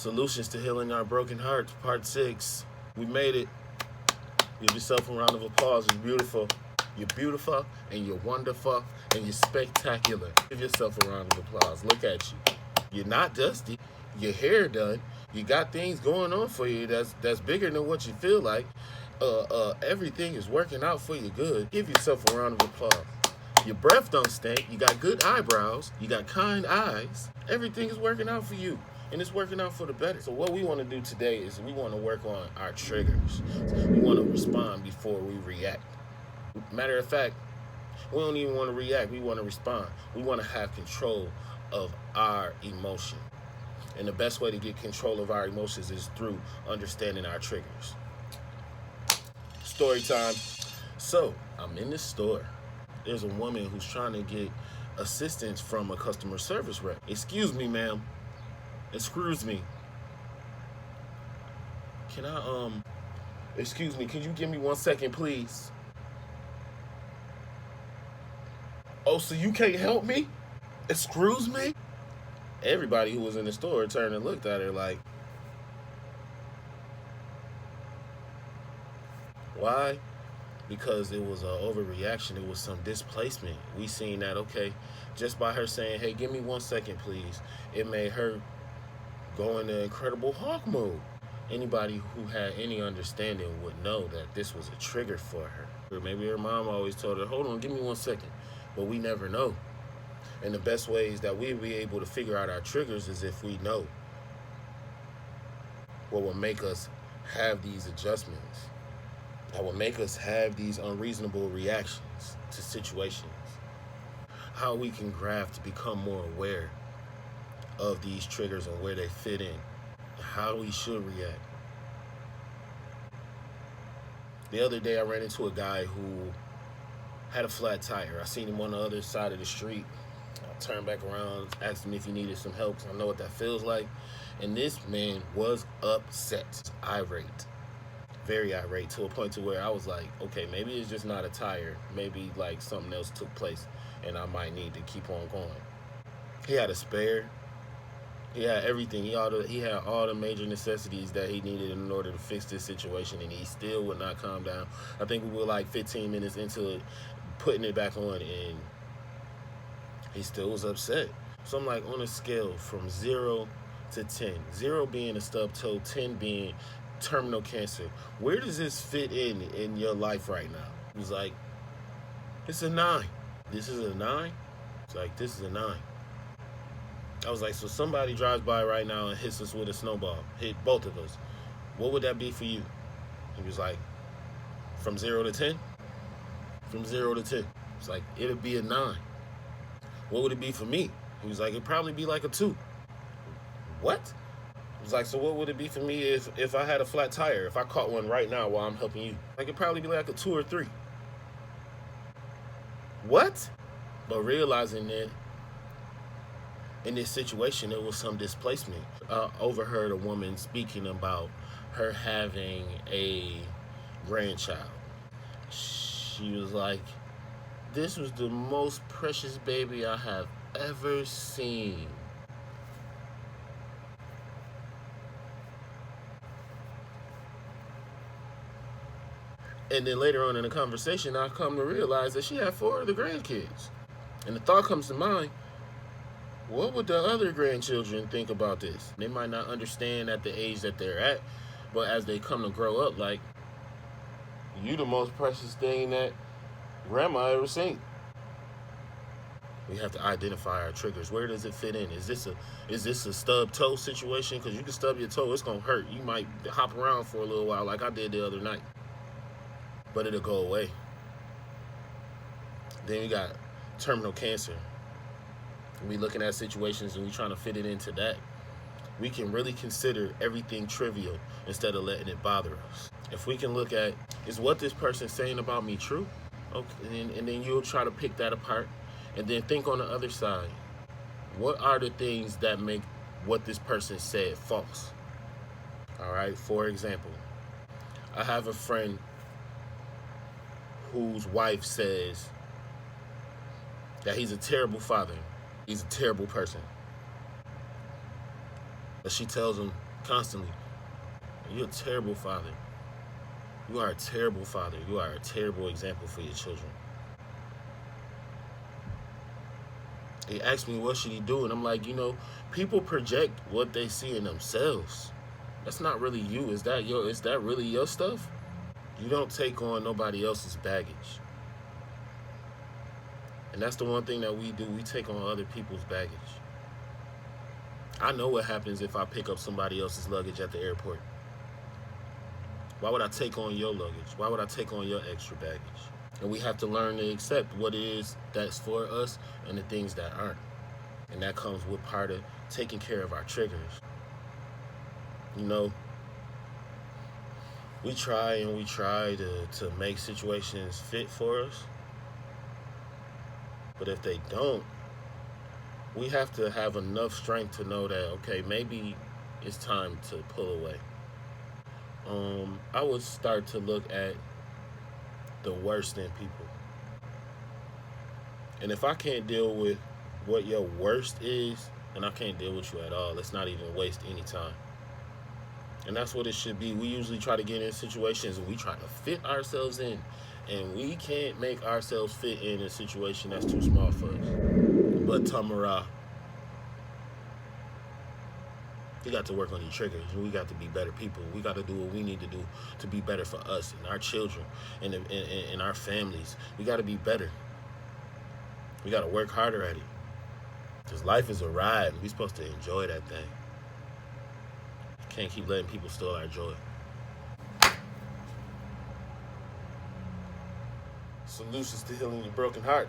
Solutions to Healing Our Broken Hearts, Part 6. We made it. Give yourself a round of applause. You're beautiful. You're beautiful, and you're wonderful, and you're spectacular. Give yourself a round of applause. Look at you. You're not dusty. Your hair done. You got things going on for you that's bigger than what you feel like. Everything is working out for you good. Give yourself a round of applause. Your breath don't stink. You got good eyebrows. You got kind eyes. Everything is working out for you. And it's working out for the better. So what we want to do today is we want to work on our triggers. We want to respond before we react. Matter of fact, we don't even want to react. We want to respond. We want to have control of our emotion. And the best way to get control of our emotions is through understanding our triggers. Story time. So I'm in the store. There's a woman who's trying to get assistance from a customer service rep. Excuse me, ma'am. Excuse me. Can I, excuse me, can you give me 1 second, please? Oh, so you can't help me? Excuse me? Everybody who was in the store turned and looked at her like, why? Because it was an overreaction. It was some displacement. We seen that, okay, just by her saying, hey, give me 1 second, please, it made her go into Incredible Hulk mode. Anybody who had any understanding would know that this was a trigger for her. Or maybe her mom always told her, hold on, give me 1 second. But we never know. And the best ways that we'll be able to figure out our triggers is if we know what will make us have these adjustments, that will make us have these unreasonable reactions to situations. How we can graft to become more aware of these triggers and where they fit in, how we should react. The other day I ran into a guy who had a flat tire. I seen him on the other side of the street. I turned back around, asked him if he needed some help. I know what that feels like. And this man was upset, irate, very irate, to a point to where I was like, okay, maybe it's just not a tire. Maybe like something else took place and I might need to keep on going. He had a spare. He had everything. He had all the major necessities that he needed in order to fix this situation, and he still would not calm down. I think we were like 15 minutes into it, putting it back on, and he still was upset. So I'm like, on a scale from 0 to 10, 0 being a stub toe, 10 being terminal cancer, where does this fit in your life right now? He was like, it's a 9. This is a 9? It's like, this is a 9. I was like, so somebody drives by right now and hits us with a snowball, hit both of us. What would that be for you? He was like, from 0 to 10? From 0 to 10. It's like, it'd be a 9. What would it be for me? He was like, it'd probably be like a 2. What? I was like, so what would it be for me if I had a flat tire, if I caught one right now while I'm helping you? Like, it'd probably be like a 2 or 3. What? But realizing that in this situation, there was some displacement. Overheard a woman speaking about her having a grandchild. She was like, this was the most precious baby I have ever seen. And then later on in the conversation, I come to realize that she had 4 of the grandkids. And the thought comes to mind, what would the other grandchildren think about this? They might not understand at the age that they're at, but as they come to grow up, like, you the most precious thing that grandma ever seen. We have to identify our triggers. Where does it fit in? Is this a stub toe situation? Because you can stub your toe, it's gonna hurt. You might hop around for a little while like I did the other night, but it'll go away. Then you got terminal cancer. We looking at situations and we trying to fit it into that. We can really consider everything trivial instead of letting it bother us. If we can look at, is what this person's saying about me true? Okay, and then you'll try to pick that apart and then think on the other side. What are the things that make what this person said false? All right, for example, I have a friend whose wife says that he's a terrible father. He's a terrible person. But she tells him constantly. And you're a terrible father. You are a terrible father. You are a terrible example for your children. He asked me, what should he do? And I'm like, people project what they see in themselves. That's not really you. Is that really your stuff? You don't take on nobody else's baggage. And that's the one thing that we do. We take on other people's baggage. I know what happens if I pick up somebody else's luggage at the airport. Why would I take on your luggage? Why would I take on your extra baggage? And we have to learn to accept what it is that's for us and the things that aren't. And that comes with part of taking care of our triggers. We try and we try to make situations fit for us. But if they don't, we have to have enough strength to know that, okay, maybe it's time to pull away. I would start to look at the worst in people. And if I can't deal with what your worst is, then I can't deal with you at all. Let's not even waste any time. And that's what it should be. We usually try to get in situations and we try to fit ourselves in. And we can't make ourselves fit in a situation that's too small for us. But Tamara, we got to work on your triggers. We got to be better people. We got to do what we need to do to be better for us and our children and our families. We got to be better. We got to work harder at it. Because life is a ride. We're supposed to enjoy that thing. Can't keep letting people steal our joy. Solutions to healing your broken heart.